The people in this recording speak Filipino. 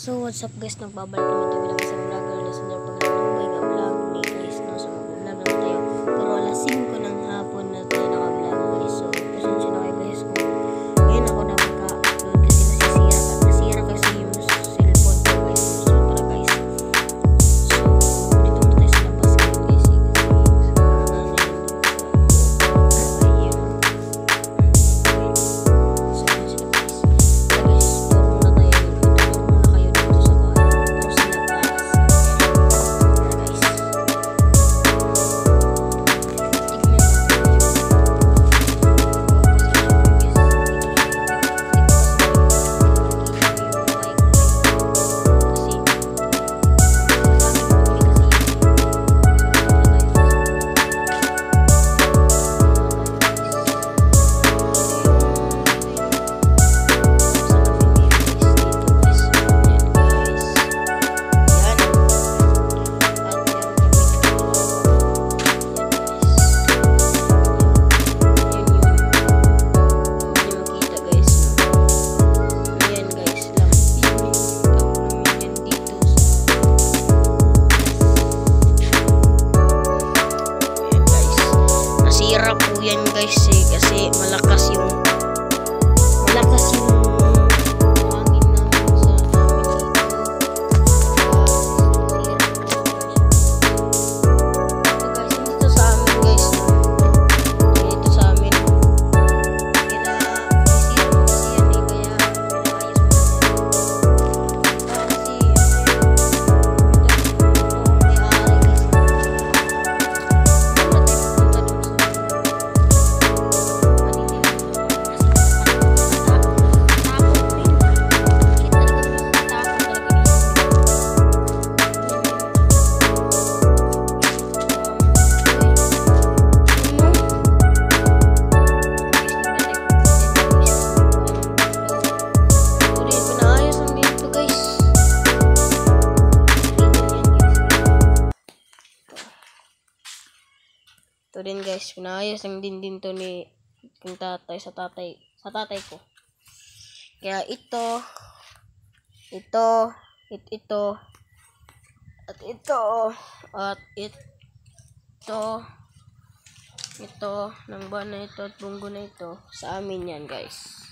So what's up guys, nagbabalik naman tayo bilang isang vlogger listener paglalubay ka vlog ni guys, no? So mag-vlog naman tayo pero alas 5 ng hapon na tayo naka-vlog guys. So pasensya na kayo guys kung ngayon ako na magka-upload kasi nasira kasi yung cellphone ko guys. So tara guys, so dito muna tayo sa labas guys kasi nasira po yan guys kasi malakas yung hangin namin sa amin dito. Ito guys, dito sa amin guys, dito sa amin kaya nasira po kasi yan kaya pinakayos ito din guys, pinayos ang din to ni kung tatay sa tatay ko. Kaya ito ng buwan na ito at bunggo na ito sa amin yan guys.